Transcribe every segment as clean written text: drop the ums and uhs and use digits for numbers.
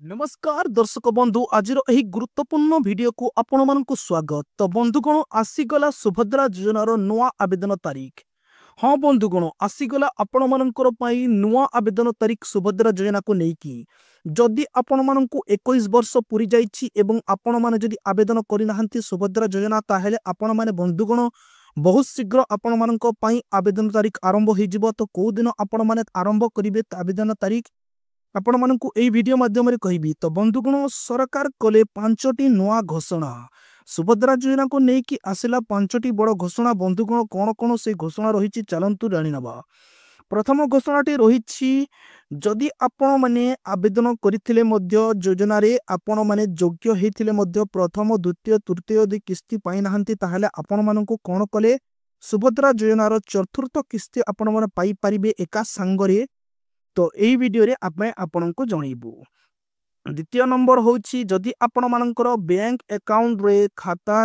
नमस्कार दर्शक बंधु आज गुरुत्वपूर्ण वीडियो को आपण मानक स्वागत। तो बंधुगण आसीगला सुभद्रा योजनार नुआ आवेदन तारीख। हाँ बंधुगण आसीगला आपण मानकर पई नुआ आवेदन तारीख सुभद्रा योजना को लेकिन जदि आपण मानक 21 वर्ष पूरी जाइछि एवं आपण माने जदि आवेदन करिनाहंती सुभद्रा योजना ताहेले आपण माने बंधुगण बहुत शीघ्र आपण मानक पई आवेदन तारीख आरंभ हो जिवो। तो को दिन आपण माने आरंभ करिवे आवेदन तारीख आपण मानकु एई वीडियो माध्यम रे कहिबी। तो बंधुगण सरकार कले 5टी नुआ घोषणा सुभद्रा योजना को नेकी आसिला 5टी बड़ घोषणा। बंधुगण कोन कोन से घोषणा रहिछि चलंतु जानि नबा। प्रथम घोषणाटी रहिछि जदि आपण माने आवेदन करिथिले मध्य योजना रे आपण माने योग्य हेथिले मध्य प्रथम द्वितीय तृतीय दि किस्ती पाइ नाहंती ताहाले आपण मानकु कोन कले सुभद्रा योजनार चतुर्थ किस्ती आपण माने पाइ परिबे एका संगरे। तो यही वीडियो रे आपण को जनइबू। द्वितीय नंबर होछि जदि आपण मानकर बैंक अकाउंट रे खाता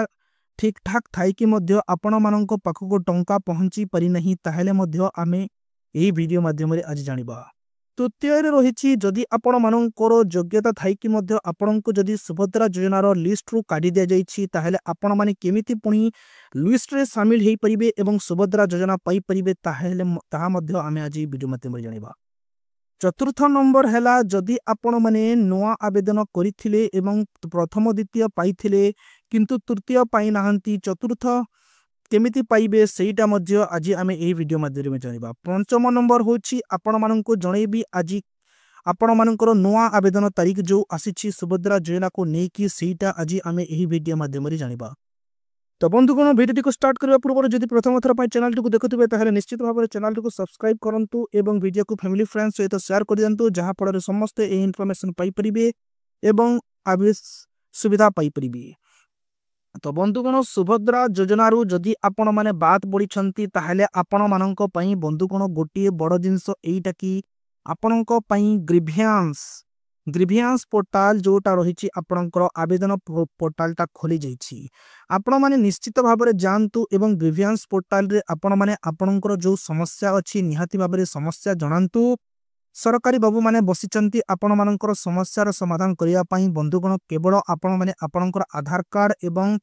ठीक ठाक थाई कि मध्य आपण मानक पाखको टंका पहुंची पारि नहीं ताहेले मध्य आमे यही वीडियो माध्यम रे आज जानिबा। तृतीय रे रहिछि जदि आपण मानकर योग्यता थाई कि मध्य आपण को जदि सुभद्रा योजनार लिस्ट रु काढी दिया जाइछि ताहेले आपण माने केमिति पुनी लिस्ट रे शामिल हेई परिबे एवं सुभद्रा योजना पाई परिबे ताहेले ताहा मध्य आमे आज वीडियो माध्यम रे जानिबा। चतुर्थ नंबर हैला जदि आपण माने नुआ आवेदन करिथिले एवं प्रथम द्वितीय पाइथिले किंतु तृतीय पाइ नाहंती चतुर्थ केमिति पाइबे सेटा मध्य आज आमे एही वीडियो माध्यम में जानिबा। पंचम नंबर होछि आपण माननको जणैबी आज आपण मानकर नुआ आवेदन तारीख जो आसीछि सुभद्रा योजना को नेकी सेटा आज आमे एही वीडियो माध्यम रे जानिबा। तो बंधुगण वीडियो को स्टार्ट करबा पूर्व जदि प्रथम थर पाई चैनल को देखुथिबे ताहेले निश्चित भाव में चैनल को सब्सक्राइब करंतु एवं वीडियो को फैमिली फ्रेंड्स सहित शेयर कर दियंतु जहां फल समस्त ए इन्फॉर्मेशन पाई परिबे एवं आविस सुविधा पाई परिबे। तो बंधुगण सुभद्रा योजना रु जदि आपण माने बात बढी छंती ताहेले आपण मानक पई बंधुगण गोटिए बड़ जिंस एटा की आपणक पई ग्रीवियंस पोर्टाल जोटा रही आपणकर आवेदन पोर्टाल टा खोली जाइछि। आपण माने निश्चित भाव में जानतु एवं ग्रीवियंस पोर्टाल रे आपण माने आपणकर जो समस्या अछि निहाती भाव में समस्या जणांतु। सरकारी बाबू माने बसिचंती आपण मानकर समस्यार समाधान करिया पई बंधुगण केवल आपण माने आपणकर आधार कार्ड एवं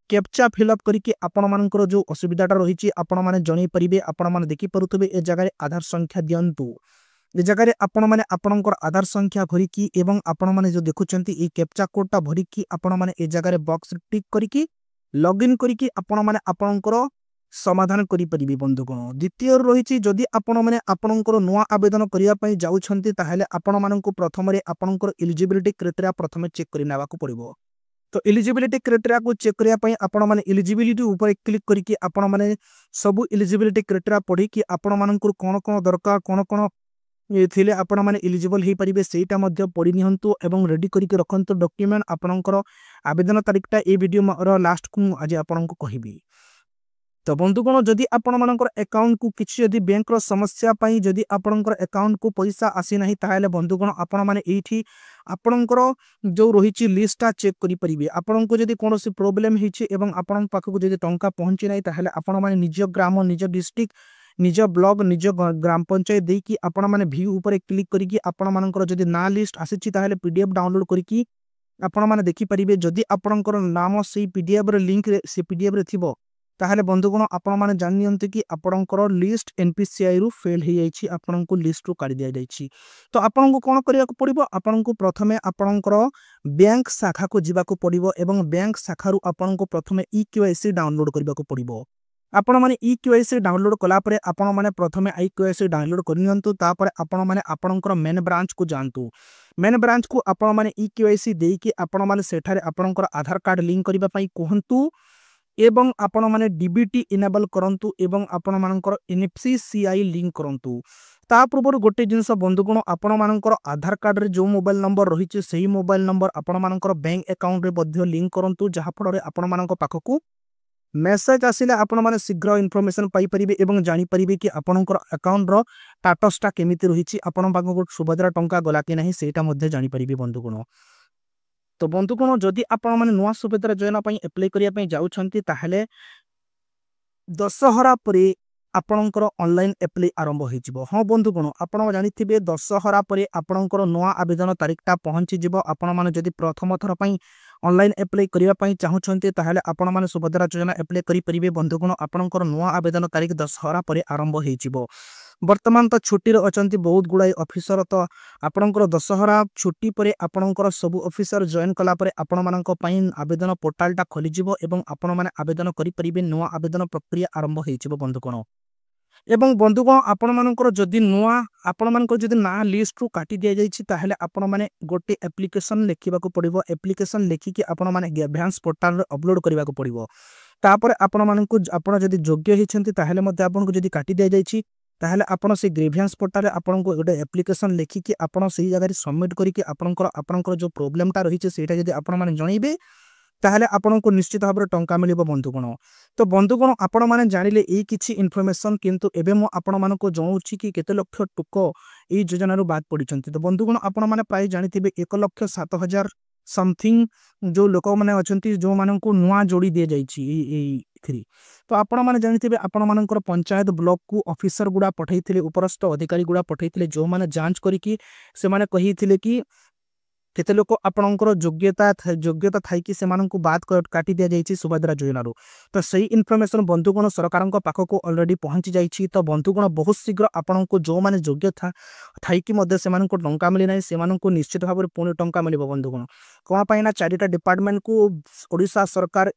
कैप्चा फिलअप करके आपण मानकर जो असुविधाटा रही आपण माने जणै परिबे। आपण माने देखि परुतबे ए जगह आधार संख्या दियंतु ए जगह आपण माने आपणकर आधार संख्या भरिकी एवं आपण माने जो देखुचंती ए कैप्चा कोडटा भरिकी आपण माने ए जगह बॉक्स टिक करिकी लॉगिन करिकी आपण माने आपणकर समाधान करि परिबे। बंधुगण द्वितीय रही जदि आपण माने आपणकर नुआ आवेदन करिया पई जाउछंती ताहेले आपण माननकु प्रथम रे आपणकर एलिजिबिलिटी क्राइटेरिया प्रथम चेक करि नेबाकू पड़िबो। तो एलिजिबिलिटी क्राइटेरिया को चेक करिया पई आपण माने एलिजिबिलिटी ऊपर क्लिक करिकी आपण माने सब एलिजिबिलिटी क्राइटेरिया पढी कि आपण माननकु कोन कोन दरकार कोन कोन थिले आपण माने एलिजिबल हेई परिबे सेटा मध्य पढि निहंतु एवं रेडी करिके रखंतु डॉक्यूमेंट आपणकर आवेदन तारीखटा ए वीडियो रो लास्ट को आज आपणको कहिबी। तो बंधुगण जदि आपण मानकर अकाउंट को किछि यदि बैंक रो समस्या पई जदि आपणकर अकाउंट को पैसा आसी नाही ताहेले बंधुगण आपण माने एठी आपणकर जो रहिछि लिस्टटा चेक करि परिबे। आपणको जदि कोनोसी प्रॉब्लम हिछि एवं आपण पाखको जदि टंका पहुंची नाही ताहेले आपण माने निज ग्राम निज डिस्ट्रिक्ट निज ब्लॉक निज ग्राम पंचायत देई कि आपण माने व्यू ऊपर क्लिक करिकि आपण मानकर जदि ना लिस्ट आसीछि ताहेले पीडीएफ डाउनलोड करिकि आपण माने देखि परिबे। जदि आपणकर नाम सेही पीडीएफ रे लिंक रे से पीडीएफ रे थिबो ताहेले बंधुगण आपण माने जानियंते कि आपणकर लिस्ट एनपीसीआई रु फेल हे जाइछि आपणको लिस्ट रु काढी दिया जाइछि। तो आपणको कोन करिया को पड़िबो आपणको प्रथमे आपणकर बैंक शाखा को जिबा को पड़िबो एवं बैंक शाखा रु आपणको प्रथमे ईकेवाईसी डाउनलोड करबा को पड़िबो। आपण माने ईकेवाईसी डाउनलोड कला परे आपण माने प्रथमे ईकेवाईसी डाउनलोड करनियंतु तापर आपण माने आपणकर मेन ब्रांच को जानतु। मेन ब्रांच को आपण माने ईकेवाईसी देई कि आपण माने सेठारे आपणकर आधार कार्ड लिंक करिबा पई कहंतु एवं आपण माने डीबीटी इनेबल करंतु एवं आपण मानकर एनएफसीसीआई लिंक करंतु। ता पूर्व गोटे जिनस बंधुगण आपण मानकर आधार कार्ड रे जो मोबाइल नंबर रही सही मोबाइल नंबर आपण मानकर बैंक अकाउंट रे बध्य लिंक करंतु जहा फल रे आपण मानक पाखकू मेसेज आसिले आपण माने शीघ्र इन्फॉर्मेशन पाई परिबे एवं जानि परिबे कि आपणकर अकाउंट रो स्टेटसटा केमिति रहिछि आपण पाखकू सुभद्रा टंका गला कि नाही सेटा मध्ये जानि परिबे बंधुगण। तो बंधुगण जदि आपण माने नुआ सुभद्रा योजना पई अप्लाई करिया पई जाउछंती ताहेले दशहरा परे आपणकर ऑनलाइन एप्लाई आरंभ हो। हाँ बंधुगण आप जानिथिबे दशहरा पर आपणकर नुआ आवेदन तारीखटा पहुँची जिवो। आपण माने जदि प्रथम थर पई ऑनलाइन एप्लाई करिया पई चाहुछन्ते ताहेले आपण माने सुभद्रा योजना एप्लाई करि परिबे। बंधुगण आपणकर नुआ आवेदन तारीख दशहरा पर आरंभ हो जिवो। वर्तमान तो छुट्टी अछंती बहुत गुड़ाई ऑफिसर, तो आपणकर दशहरा छुट्टी पर आपणकर सब ऑफिसर जॉइन कला परे आपण मानक पई आवेदन पोर्टालटा खोली जिवो एवं आपण माने आवेदन करि परिबे। नुआ आवेदन प्रक्रिया आरंभ हो जिवो बंधुगण। एवं बंधुगण आपण मानकर जदि नुआ आपण मानकर जदि ना लिस्ट रु काटी दिया जाइछि ताहेले आपण माने गोटे एप्लिकेशन लेखिबाको पड़िबो। एप्लिकेशन लेखिकी आपण माने ग्रीवेंस पोर्टल रे अपलोड करिबाको पड़िबो। तापर आपण मानकु आपण जदि योग्य हिछन्ति ताहेले मध्ये आपनको जदि काटी दिया जाइछि ताहेले आपण से ग्रीवेंस पोर्टल रे आपनको गोटे एप्लिकेशन लेखिकी आपण सही जगह रे सबमिट करिकी आपणकर जो प्रॉब्लम टा रहिछि सेटा जदि आपण माने जणैबे ताहले आपनको निश्चित भाव टंका मिलिबो बंधुगण। तो बंधुगण आपण माने जानिले ए किछि इन्फॉर्मेशन, किंतु एबे मो आपण मानको जणौछि कि केते लक्ष टुक ए योजना रु बाद पडिछन्ति। तो बंधुगण आपण माने प्राय जानिथिबे 1,07,000 समथिंग जो लोक माने अछन्ति जो माननको नुआ जोड़ी दिए जाइछि ए थ्री। तो आपण माने जानिथिबे आपण मानकर पंचायत ब्लॉक को ऑफिसर गुडा पठैथिले, उपरस्थ अधिकारी गुडा पठैथिले, जो माने जांच करिकि से माने कहिथिले कि केते लोक आपणकर योग्यता थाई कि सेमानंकु बात काटी दिया जाइछि सुभद्रा योजना रो। तो सही इन्फॉर्मेशन बंधुगण सरकारक पाखक ऑलरेडी पहुंची जाइछि। तो बंधुगण बहुत शीघ्र आपणको जो माने योग्य थाई कि मध्ये सेमानंकु टंका मिली नै सेमानंकु निश्चित भाव पुणी टंका मिलिबो बंधुगण। कोन पाई ना चारिटा डिपार्टमेंट को ओडिशा सरकार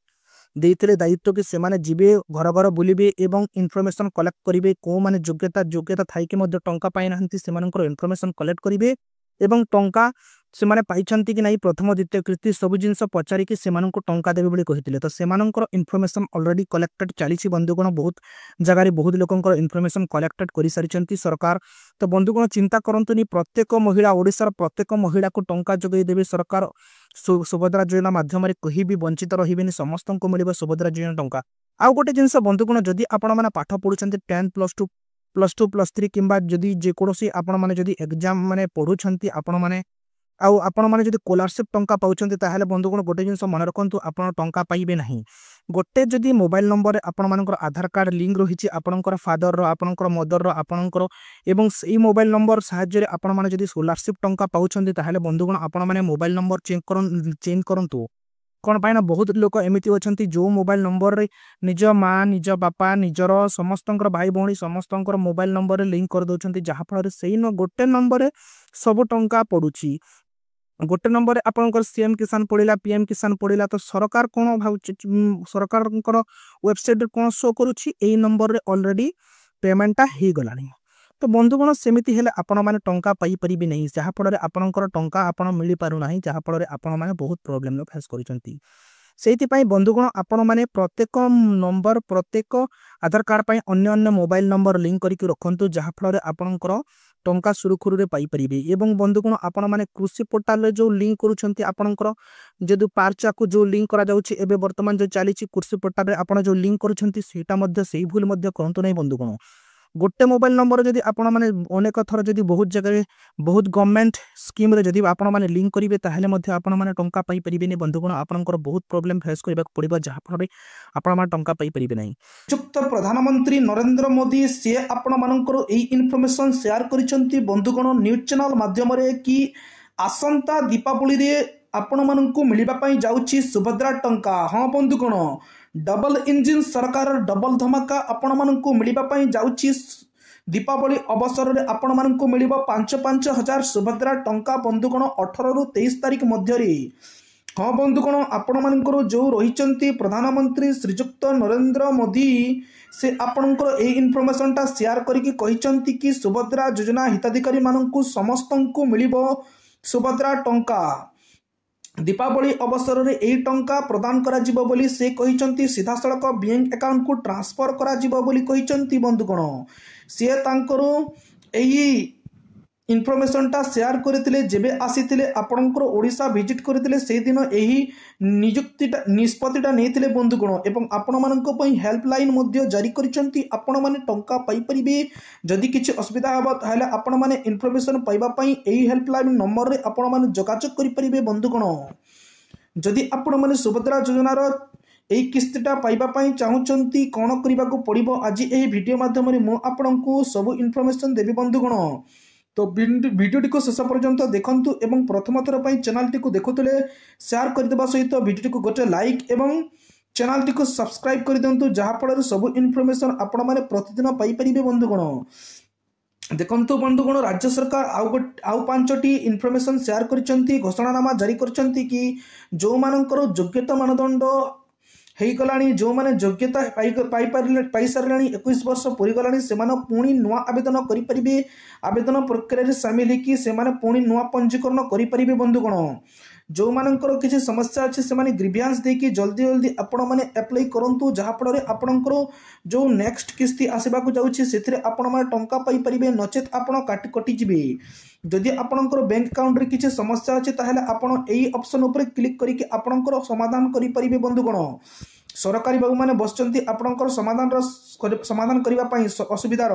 देइथिले दायित्व कि सेमाने जिबे घर घर बुलिबे एवं इन्फॉर्मेशन कलेक्ट करिवे। को माने योग्यता थाई कि मध्ये टंका पाई नाहंती सेमानंकर इन्फॉर्मेशन कलेक्ट करिवे एवं टंका से माने पाइछन्ति कि नाही प्रथम द्वितीय कृति सब जिनस पचारि कि सेमानंको टंका देबे बोली कहिथिले। तो सेमानंकर इन्फॉर्मेशन ऑलरेडी कलेक्टेड चलीछि बंधुगण। बहुत जगह रे बहुत लोकंकर इन्फॉर्मेशन कलेक्टेड करि सारिछन्ति सरकार। तो बंधुगण चिंता करंतुनी, प्रत्येक महिला ओडिसा प्रत्येक महिला को टंका जोगै देबे सरकार। सुभद्रा योजना माध्यम रे कहि भी वंचित रहिबेनी, समस्तंको मिलिबो सुभद्रा योजना टंका। आउ गोटे जिनस बंधुगण, जदि आपण माने पाठ पढुछन्ति 10 +2 +2 +3 किंबा जदि जे कोनोसी आपण माने जदि एग्जाम माने पढुछन्ति आपण माने आउ आपण माने जदि स्कॉलरशिप टंका पाउछन्ति ताहेले बंधुगण गोटे जिनस मन रखंतु आपण टंका पाइबे नाही। गोटे जदि मोबाइल नंबर रे आपण मानकर आधार कार्ड लिंक रहिछि आपणकर फादर रो आपणकर मदर रो आपणकर एवं सेही मोबाइल नंबर सहाय्य रे आपण माने जदि स्कॉलरशिप टंका पाउछन्ति ताहेले बंधुगण आपण माने मोबाइल नंबर चेंज करंतु। कोन पाइना बहुत लोक एमिति अछन्ति जो मोबाइल नंबर रे निज मां निज बापा निजर समस्तंकर भाई भौणी समस्तंकर मोबाइल नंबर रे लिंक कर दोछन्ति, जहा फल रे सेही न गोटे नंबर रे सब टंका पडुछि। गोटे नंबर आपनकर सीएम किसान पड़िला पीएम किसान पड़िला तो सरकार कोन भाउ सरकार वेबसाइट कोन शो करूछि एई नंबर रे ऑलरेडी पेमेंटा हे गलानी। तो बंधुगण सेमिति हेले आपण माने टंका पाई परिबे नहीं, जहा फल रे आपनकर टंका आपण मिली पारु नाही, जहा फल रे आपण माने बहुत प्रॉब्लम नो फेस करिसंती। सेति पई बंधुगण आपण माने प्रत्येक नंबर प्रत्येक आधार कार्ड पई अन्य अन्य मोबाइल नंबर लिंक करिक रखंतु, जहा फल रे आपनकर टंका सुरखुरु रे पाई परिबे। एवं बंधुगण आपण माने कृषि पोर्टल रे जो लिंक करूछंती आपनकर जदि पार्चा को जो लिंक करा जाउछि एबे वर्तमान जो चलीछि कृषि पोर्टल रे आपण जो लिंक करूछंती सेटा मध्ये सेही भूल मध्ये करंतु नै बंधुगण। गोटे मोबाइल नंबर जदि आपण माने अनेक थर जदि बहुत जगह बहुत गवर्नमेंट स्कीम रे जदि आपण माने लिंक करिवे ताहेले मध्ये आपण माने टंका पाई परिबेनी बंधुगण। आपनकर बहुत प्रॉब्लम फेस करबा पड़िबा, जहा फल आपण माने टंका पाई परिबे नै। चुक्त प्रधानमंत्री नरेंद्र मोदी से आपण मानकर एई इन्फॉर्मेशन शेयर करिसंती बंधुगण न्यूज चैनल माध्यम रे कि आसंता दीपावली रे आपण मानकु मिलिबा पई जाउछि सुभद्रा टंका। हां बंधुगण, डबल इंजिन सरकार डबल धमाका आपण मानकु मिलिबा पई जाउछि दीपावली अवसर रे आपण मानकु मिलिबो 5-5 हजार सुभद्रा टंका बंधुगण 18 रु 23 तारिख मध्य रे। हाँ बंधुगण, आपण मानकर जो रहिचंती प्रधानमंत्री श्रीजुक्त नरेंद्र मोदी से आपणकर ए इन्फॉर्मेशन टा शेयर करिकि कहिचंती कि सुभद्रा योजना हिताधिकारी मानकु समस्तंकु मिलिबो सुभद्रा टंका। दीपावली अवसर रे एई टंका प्रदान करा जिवो बोली से कहिचंती, सीधा सड़क बैंक अकाउंट को ट्रांसफर करा जिवो बोली कहिचंती बंधुगण। से तांकरो एई इन्फॉर्मेशन टा शेयर करथिले जेबे आसीथिले आपणकर ओडिशा विजिट करथिले से दिन एही निष्पत्तिटा नेथिले बंधुगण। एवं आपण मानक पई हेल्पलाइन मध्ये जारी करिसंती, आपण माने टंका पाई परिबे। जदि किछि असुविधा हबो ताहले आपण माने इन्फॉर्मेशन पाइबा पई एही हेल्पलाइन नंबर रे आपण माने जोगाजोग करि परिबे बंधुगण। जदि आपण माने सुभद्रा योजनार এই কিস্তিটা পাইবা পাই চাହୁଛନ୍ତି କ'ଣ କରିବାକୁ ପଡ଼ିବ ଆଜି ଏହି ଭିଡ଼ିଓ ମାଧ୍ୟମରେ ମୁଁ ଆପଣଙ୍କୁ ସବୁ ଇନଫର୍ମେସନ୍ ଦେବି ବନ୍ଧୁଗଣ। ତ ଭିଡ଼ିଓଟିକୁ ଶେଷ ପର୍ଯ୍ୟନ୍ତ ଦେଖନ୍ତୁ ଏବଂ ପ୍ରଥମ ଥର ପାଇଁ ଚ୍ୟାନେଲଟିକୁ ଦେଖୁଥିଲେ ସେୟାର କରିଦେବା ସହିତ ଭିଡ଼ିଓଟିକୁ ଗୋଟେ ଲାଇକ୍ ଏବଂ ଚ୍ୟାନେଲଟିକୁ ସବସ୍କ୍ରାଇବ୍ କରିଦିଅନ୍ତୁ, ଯାହାଫଳରେ ସବୁ ଇନଫର୍ମେସନ୍ ଆପଣମାନେ ପ୍ରତିଦିନ ପାଇପାରିବେ ବନ୍ଧୁଗଣ। ଦେଖନ୍ତୁ ବନ୍ଧୁଗଣ, ରାଜ୍ୟ ସରକାର ଆଉ 5ଟି ଇନଫର୍ମେସନ୍ ସେୟାର କରିଛନ୍ତି, ଘୋଷଣାନାମା ଜାରି କରିଛନ୍ତି କି ଯେଉଁମାନଙ୍କର ଯୋଗ୍ୟତା ମାନଦଣ୍ଡ ହେଇଗଲାଣି, ଯେଉଁମାନେ ଯୋଗ୍ୟତା ପାଇସାରିଲେଣି, 21 ବର୍ଷ ପୁରିଗଲାଣି, ସେମାନେ ପୁଣି ନୂଆ ଆବେଦନ କରିପାରିବେ। ଆବେଦନ ପ୍ରକ୍ରିୟାରେ ସାମିଲ ହେଇକି ସେମାନେ ପୁଣି ନୂଆ ପଞ୍ଜୀକରଣ କରିପାରିବେ ବନ୍ଧୁଗଣ। ଯେଉଁମାନଙ୍କର କିଛି ସମସ୍ୟା ଅଛି ସେମାନେ ଗ୍ରିଭିଆନ୍ସ ଦେଇକି ଜଲ୍ଦି ଆପଣମାନେ ଆପ୍ଲାଏ କରନ୍ତୁ, ଯାହାଫଳରେ ଆପଣଙ୍କର ଯେଉଁ ନେକ୍ସଟ କିସ୍ତି ଆସିବାକୁ ଯାଉଛି ସେଥିରେ ଆପଣମାନେ ଟଙ୍କା ପାଇପାରିବେ, ନଚେତ୍ ଆପଣ କଟିଯିବେ। ଯଦି ଆପଣଙ୍କର ବ୍ୟାଙ୍କ ଆକାଉଣ୍ଟରେ କିଛି ସମସ୍ୟା ଅଛି ତାହେଲେ ଆପଣ ଏହି ଅପସନ୍ ଉପରେ କ୍ଲିକ୍ କରିକି ଆପଣଙ୍କର ସମାଧାନ କରିପାରିବେ ବନ୍ଧୁଗଣ। ସରକାରୀ ବାବୁମାନେ ବସିଛନ୍ତି ଆପଣଙ୍କର ସମାଧାନ କରିବା ପାଇଁ ଅସୁବିଧାର।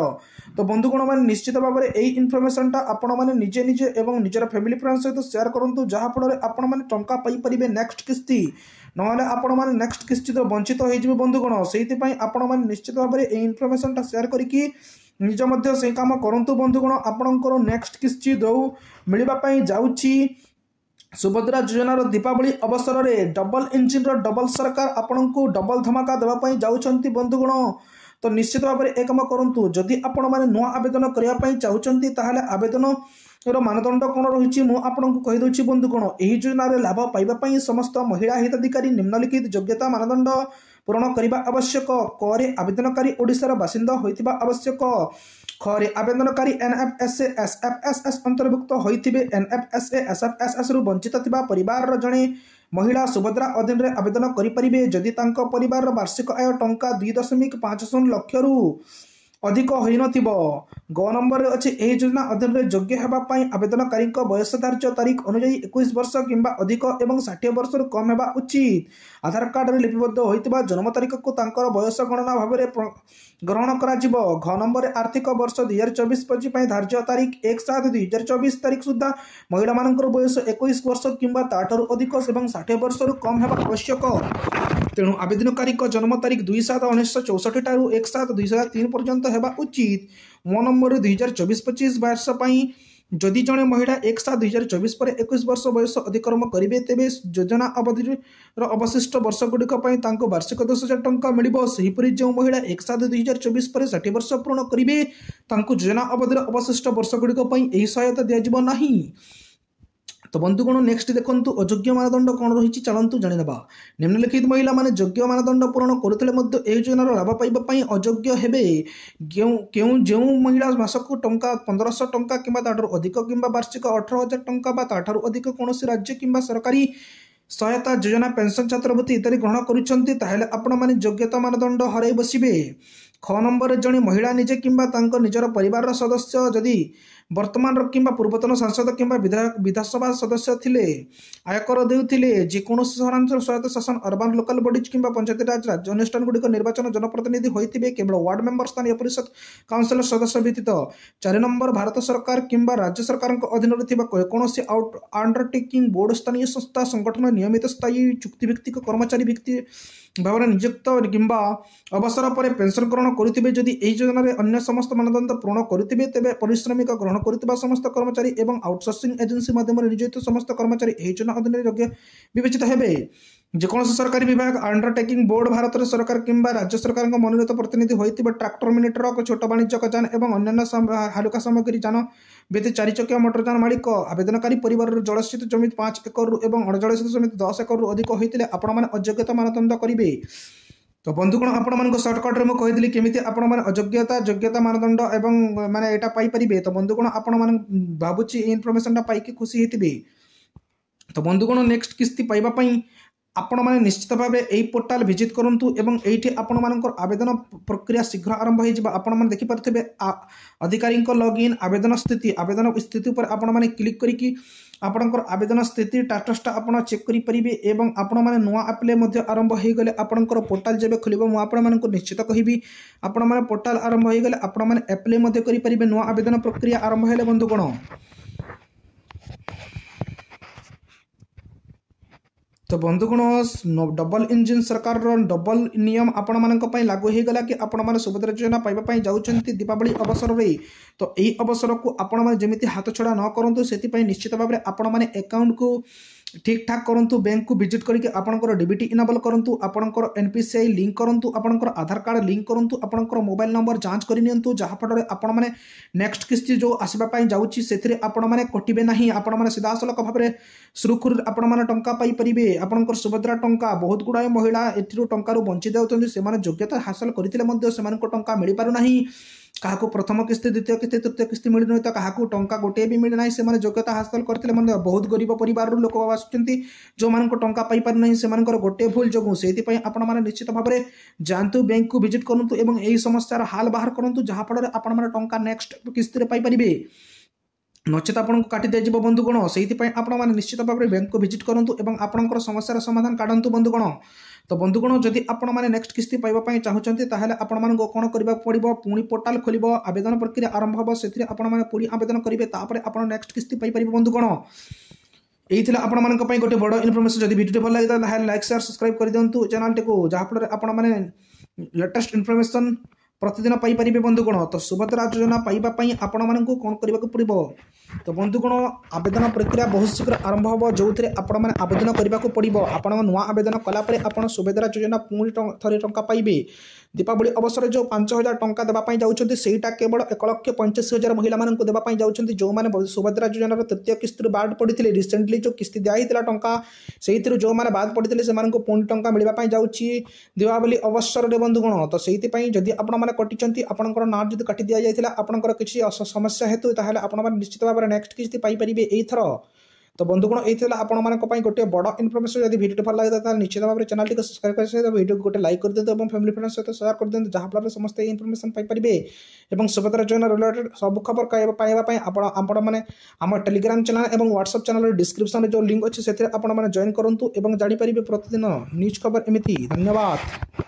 ତ ବନ୍ଧୁଗଣ ମାନେ ନିଶ୍ଚିତ ଭାବରେ ଏହି ଇନଫର୍ମେସନଟା ଆପଣମାନେ ନିଜେ ଏବଂ ନିଜର ଫ୍ୟାମିଲି ଫ୍ରେଣ୍ଡ ସହିତ ସେୟାର କରନ୍ତୁ, ଯାହାଫଳରେ ଆପଣମାନେ ଟଙ୍କା ପାଇପାରିବେ ନେକ୍ସଟ କିସ୍ତି। ନହେଲେ ଆପଣମାନେ ନେକ୍ସଟ କିସ୍ତିର ବଞ୍ଚିତ ହୋଇଯିବେ ବନ୍ଧୁଗଣ। ସେଇଥିପାଇଁ ଆପଣମାନେ ନିଶ୍ଚିତ ଭାବରେ ଏହି ଇନଫର୍ମେସନଟା ସେୟାର କରିକି ନିଜ ମଧ୍ୟ ସେଇ କାମ କରନ୍ତୁ ବନ୍ଧୁଗଣ। ଆପଣଙ୍କର ନେକ୍ସଟ କିସ୍ତି ଯେଉଁ ମିଳିବା ପାଇଁ ଯାଉଛି ସୁଭଦ୍ରା ଯୋଜନାର ଦୀପାବଳି ଅବସରରେ ଡବଲ ଇଞ୍ଜିନର ଡବଲ ସରକାର ଆପଣଙ୍କୁ ଡବଲ ଧମାକା ଦେବା ପାଇଁ ଯାଉଛନ୍ତି ବନ୍ଧୁଗଣ। ତ ନିଶ୍ଚିତ ଭାବରେ ଏ କାମ କରନ୍ତୁ। ଯଦି ଆପଣମାନେ ନୂଆ ଆବେଦନ କରିବା ପାଇଁ ଚାହୁଁଛନ୍ତି ତାହେଲେ ଆବେଦନର ମାନଦଣ୍ଡ କ'ଣ ରହିଛି ମୁଁ ଆପଣଙ୍କୁ କହିଦେଉଛି ବନ୍ଧୁଗଣ। ଏହି ଯୋଜନାରେ ଲାଭ ପାଇବା ପାଇଁ ସମସ୍ତ ମହିଳା ହିତାଧିକାରୀ ନିମ୍ନଲିଖିତ ଯୋଗ୍ୟତା ମାନଦଣ୍ଡ ପୂରଣ କରିବା ଆବଶ୍ୟକ। କରେ ଆବେଦନକାରୀ ଓଡ଼ିଶାର ବାସିନ୍ଦା ହୋଇଥିବା ଆବଶ୍ୟକ। ଖରେ ଆବେଦନକାରୀ NFSA SFSS ଅନ୍ତର୍ଭୁକ୍ତ ହୋଇଥିବେ। NFSA SFSSରୁ ବଞ୍ଚିତ ଥିବା ପରିବାରର ଜଣେ ମହିଳା ସୁଭଦ୍ରା ଅଧୀନରେ ଆବେଦନ କରିପାରିବେ ଯଦି ତାଙ୍କ ପରିବାରର ବାର୍ଷିକ ଆୟ ଟଙ୍କା 2.50 ଲକ୍ଷରୁ ଅଧିକ ହୋଇନଥିବ। ଗ ନମ୍ବରରେ ଅଛି ଏହି ଯୋଜନା ଅଧୀନରେ ଯୋଗ୍ୟ ହେବା ପାଇଁ ଆବେଦନକାରୀଙ୍କ ବୟସ ଧାର୍ଯ୍ୟ ତାରିଖ ଅନୁଯାୟୀ 21 ବର୍ଷ କିମ୍ବା ଅଧିକ ଏବଂ 60 ବର୍ଷରୁ କମ୍ ହେବା ଉଚିତ। ଆଧାର କାର୍ଡରେ ଲିପିବଦ୍ଧ ହୋଇଥିବା ଜନ୍ମ ତାରିଖକୁ ତାଙ୍କର ବୟସ ଗଣନା ଭାବରେ ଗ୍ରହଣ କରାଯିବ। ଘ ନମ୍ବରରେ ଆର୍ଥିକ ବର୍ଷ 2024-25 ପାଇଁ ଧାର୍ଯ୍ୟ ତାରିଖ 1/7/2024 ତାରିଖ ସୁଦ୍ଧା ମହିଳାମାନଙ୍କର ବୟସ 21 ବର୍ଷ କିମ୍ବା ତାଠାରୁ ଅଧିକ ଏବଂ 60 ବର୍ଷରୁ କମ୍ ହେବା ଆବଶ୍ୟକ। ତେଣୁ ଆବେଦନକାରୀଙ୍କ ଜନ୍ମ ତାରିଖ 2/7/1964 ଠାରୁ 1/7/2003 ପର୍ଯ୍ୟନ୍ତ ହେବା ଉଚିତ। ମୋ ନମ୍ବରରେ 2024-25 ବର୍ଷ ପାଇଁ ଯଦି ଜଣେ ମହିଳା 1/7/2024 ପରେ 21 ବର୍ଷ ବୟସ ଅତିକ୍ରମ କରିବେ ତେବେ ଯୋଜନା ଅବଧିର ଅବଶିଷ୍ଟ ବର୍ଷଗୁଡ଼ିକ ପାଇଁ ତାଙ୍କୁ ବାର୍ଷିକ 10,000 ଟଙ୍କା ମିଳିବ। ସେହିପରି ଯେଉଁ ମହିଳା 1/7/2024 ପରେ 60 ବର୍ଷ ପୂରଣ କରିବେ ତାଙ୍କୁ ଯୋଜନା ଅବଧିର ଅବଶିଷ୍ଟ ବର୍ଷଗୁଡ଼ିକ ପାଇଁ ଏହି ସହାୟତା ଦିଆଯିବ ନାହିଁ। ତ ବନ୍ଧୁଗଣ ନେକ୍ସଟ ଦେଖନ୍ତୁ ଅଯୋଗ୍ୟ ମାନଦଣ୍ଡ କ'ଣ ରହିଛି ଚାଲନ୍ତୁ ଜାଣିନେବା। ନିମ୍ନଲିଖିତ ମହିଳାମାନେ ଯୋଗ୍ୟ ମାନଦଣ୍ଡ ପୂରଣ କରୁଥିଲେ ମଧ୍ୟ ଏହି ଯୋଜନାର ଲାଭ ପାଇବା ପାଇଁ ଅଯୋଗ୍ୟ ହେବେ। ଯେଉଁ ମହିଳା ମାସକୁ ଟଙ୍କା 1,500 ଟଙ୍କା କିମ୍ବା ତାଠାରୁ ଅଧିକ କିମ୍ବା ବାର୍ଷିକ 18,000 ଟଙ୍କା ବା ତାଠାରୁ ଅଧିକ କୌଣସି ରାଜ୍ୟ କିମ୍ବା ସରକାରୀ ସହାୟତା ଯୋଜନା ପେନସନ ଛାତ୍ରବୃତ୍ତି ଇତ୍ୟାଦି ଗ୍ରହଣ କରୁଛନ୍ତି ତାହେଲେ ଆପଣମାନେ ଯୋଗ୍ୟତା ମାନଦଣ୍ଡ ହରାଇ ବସିବେ। ଖ ନମ୍ବରରେ ଜଣେ ମହିଳା ନିଜେ କିମ୍ବା ତାଙ୍କ ନିଜର ପରିବାରର ସଦସ୍ୟ ଯଦି ବର୍ତ୍ତମାନର କିମ୍ବା ପୂର୍ବତନ ସାଂସଦ କିମ୍ବା ବିଧାନସଭା ସଦସ୍ୟ ଥିଲେ, ଆୟକର ଦେଉଥିଲେ, ଯେକୌଣସି ସହରାଞ୍ଚଳ ସ୍ୱାୟତ୍ତ ଶାସନ ଅର୍ବାନ ଲୋକାଲ ବଡିଜ୍ କିମ୍ବା ପଞ୍ଚାୟତିରାଜ ରାଜ୍ୟ ଅନୁଷ୍ଠାନଗୁଡ଼ିକ ନିର୍ବାଚନ ଜନପ୍ରତିନିଧି ହୋଇଥିବେ କେବଳ ୱାର୍ଡ ମେମ୍ବର ସ୍ଥାନୀୟ ପରିଷଦ କାଉନସିଲର ସଦସ୍ୟ ବ୍ୟତୀତ। 4 ନମ୍ବର ଭାରତ ସରକାର କିମ୍ବା ରାଜ୍ୟ ସରକାରଙ୍କ ଅଧୀନରେ ଥିବା କୌଣସି ଅଣ୍ଡରଟେକିଂ ବୋର୍ଡ ସ୍ଥାନୀୟ ସଂସ୍ଥା ସଂଗଠନ ନିୟମିତ ସ୍ଥାୟୀ ଚୁକ୍ତିଭିତ୍ତିକ କର୍ମଚାରୀ ବ୍ୟକ୍ତି ଭାବରେ ନିଯୁକ୍ତ କିମ୍ବା ଅବସର ପରେ ପେନସନ ଗ୍ରହଣ କରୁଥିବେ। ଯଦି ଏହି ଯୋଜନାରେ ଅନ୍ୟ ସମସ୍ତ ମାନଦଣ୍ଡ ପୂରଣ କରୁଥିବେ ତେବେ ପରିଶ୍ରମିକ ଗ୍ରହଣ କରୁଥିବା ସମସ୍ତ କର୍ମଚାରୀ ଏବଂ ଆଉଟସୋର୍ସିଂ ଏଜେନ୍ସି ମାଧ୍ୟମରେ ନିଯୁକ୍ତ ସମସ୍ତ କର୍ମଚାରୀ ଏହି ଯୋଜନା ଅଧୀନରେ ଯୋଗ୍ୟ ବିବେଚିତ ହେବେ। ଯେକୌଣସି ସରକାରୀ ବିଭାଗ ଅଣ୍ଡରଟେକିଂ ବୋର୍ଡ ଭାରତ ସରକାର କିମ୍ବା ରାଜ୍ୟ ସରକାରଙ୍କ ମନୋନୀତ ପ୍ରତିନିଧି ହୋଇଥିବା ଟ୍ରାକ୍ଟର ମିନି ଟ୍ରକ୍ ଛୋଟ ବାଣିଜ୍ୟିକ ଯାନ ଏବଂ ଅନ୍ୟାନ୍ୟ ହାଲୁକା ସାମଗ୍ରୀ ଯାନ ବ୍ୟତୀତ 4 ଚକିଆ ମୋଟର ଯାନ ମାଲିକ। ଆବେଦନକାରୀ ପରିବାରର ଜଳସ୍ଥିତ ଜମି 5 ଏକରରୁ ଏବଂ ଅଣଜଳସ୍ଥିତ ଜମି 10 ଏକରରୁ ଅଧିକ ହୋଇଥିଲେ ଆପଣମାନେ ଅଯୋଗ୍ୟତା ମାନଦଣ୍ଡ କରିବେ। ତ ବନ୍ଧୁଗଣ ଆପଣମାନଙ୍କୁ ସର୍ଟକଟ୍ରେ ମୁଁ କହିଥିଲି କେମିତି ଆପଣମାନେ ଯୋଗ୍ୟତା ମାନଦଣ୍ଡ ଏବଂ ମାନେ ଏଇଟା ପାଇପାରିବେ। ତ ବନ୍ଧୁଗଣ ଆପଣମାନେ ଭାବୁଛି ଏହି ଇନଫର୍ମେସନଟା ପାଇକି ଖୁସି ହେଇଥିବେ। ତ ବନ୍ଧୁଗଣ ନେକ୍ସଟ କିସ୍ତି ପାଇବା ପାଇଁ ଆପଣମାନେ ନିଶ୍ଚିତ ଭାବେ ଏହି ପୋର୍ଟାଲ ଭିଜିଟ୍ କରନ୍ତୁ ଏବଂ ଏଇଠି ଆପଣମାନଙ୍କର ଆବେଦନ ପ୍ରକ୍ରିୟା ଶୀଘ୍ର ଆରମ୍ଭ ହୋଇଯିବ। ଆପଣମାନେ ଦେଖିପାରୁଥିବେ ଅଧିକାରୀଙ୍କ ଲଗ୍ଇନ୍ ଆବେଦନ ସ୍ଥିତି ଉପରେ ଆପଣମାନେ କ୍ଲିକ୍ କରିକି ଆପଣଙ୍କର ଆବେଦନ ସ୍ଥିତି ଷ୍ଟାଟସଟା ଆପଣ ଚେକ୍ କରିପାରିବେ ଏବଂ ଆପଣମାନେ ନୂଆ ଆପ୍ଲାଏ ମଧ୍ୟ ଆରମ୍ଭ ହୋଇଗଲେ ଆପଣଙ୍କର ପୋର୍ଟାଲ ଯେବେ ଖୋଲିବ ମୁଁ ଆପଣମାନଙ୍କୁ ନିଶ୍ଚିତ କହିବି। ଆପଣମାନେ ପୋର୍ଟାଲ ଆରମ୍ଭ ହୋଇଗଲେ ଆପଣମାନେ ଆପ୍ଲାଏ ମଧ୍ୟ କରିପାରିବେ ନୂଆ ଆବେଦନ ପ୍ରକ୍ରିୟା ଆରମ୍ଭ ହେଲେ ବନ୍ଧୁଗଣ। तो बंधुगण डबल इंजिन सरकार डबल नियम आपण मान लागू हो गला कि आपण मैंने सुभद्रा योजना पाइबापी जाऊँच दीपावली अवसर में। तो यही अवसर को आपण मैंने जमी हाथ छड़ा न करूँ से निश्चित भाव में आपण मैंने अकाउंट को ठीक ठाक करूँ बैंक को विजिट करके आपंकर डीबीटी इनेबल करूँ आपंकर एनपीसीआई लिंक करूँ आपंकर आधार कार्ड लिंक करूँ आपंकर मोबाइल नंबर जांच करनी जहाँफल आपण मैंने नेक्स्ट किस्ती जो आसवाई जाऊँगी से आपण मैंने कटे ना आपण मैंने सीधासलख भाव में सुरुखुरु आपण मैंने टंका पाइपर आपंकर सुभद्रा टंका बहुत गुड़ाए महिला टंकार वंचित होती से योग्यता हासिल करते टंका मिल पारना क्या प्रथम किस्ती द्वितीय किस्ती तृतीय किस्ती मिल नहीं तो क्या टंका गोटे भी मिलना से योग्यता हासिल करते बहुत गरीब परिवार लोक आसुच्च जो मान टंका पाइपर ना से गोटे भूल जो से आपण मैंने निश्चित भाव में जातु बैंक को विजिट करूँ और यही समस्यार हाल बाहर करूँ जहाँफल आपण मैंने टंका नेक्स्ट किस्ती पाइपर नचेत आपको काटी दिज्व बंधुगण से आपने निश्चित भाव में बैंक को विजिट करूँ और आपंकर समस्यार समाधान काढ़ु बंधुगण। तो बंधुगण जदि आपण मैंने नेक्स्ट किस्ती पाइबापी चाहते आपण मान कौन करने पड़ो पुणी पोर्टाल खोल आवेदन प्रक्रिया आरंभ हम से पुणी आवेदन करेंगे तापर आप नेक्स्ट किस्ती पाइपर बंधुगण। यही आपण मान गोटे बड़ इनफर्मेशन जब वीडियो भल लगे लाइक शेयर सब्सक्राइब कर दिंतु चैनल टी जहाँफल आपण मैंने लेटेस्ट इनफर्मेशन प्रतिदिन पाइपर बंधुगण। तो सुभद्रा योजना पाइबापी आपण मानक कौन करने पड़ो तो बंधुगण आवेदन प्रक्रिया बहुत शीघ्र आरंभ हो जो आपण मैंने आवेदन करने को पड़ो आपण नुआ आवेदन कलापर आप सुभद्रा योजना पुणी थे टंका पाइबे दीपावली अवसर जो 5,000 टंका देवाई जाऊँच सेटा केवल 1,85,000 महिला मानक देवाई जाऊँच जो मैंने सुभद्रा योजनार तृतीय किस्ती बाद पड़ी रिसेंटली जो किस्ती दिखाई टंका से जो मैंने बाद पड़ी से पुणी टंका मिलवाई जाऊँगी दीपावली अवसर में बंधुगण। तो से जदि आपण मैंने कटिंट आपंकर ना जब काटी दि जाता आपंकर किसी समस्या हेतु आपने निश्चित भाव में नेक्स्ट किस्ती पाइपर एथर। तो बंधुगण ये आपण मानक गोटे बड़ इनफर्मेशन जब वीडियो भल लगे निश्चित भाव में चैनल टी सब्सक्राइब कर सहित वीडियो गोटे लाइक कर दिखाते और फैमिली फ्रेंड्स सहित शेयर कर दिखाते जहाँफल समस्त इनफर्मेशन पाइपर और सुभद्रा योजना रिलेटेड सब खबर पाइबापी आपण मैंने आम टेलीग्राम चैनल और व्हाट्सएप चैनल डिस्क्रिप्शन जो लिंक अच्छे से जॉइन करूँ और जापर प्रतिदिन न्यूज खबर एमती। धन्यवाद।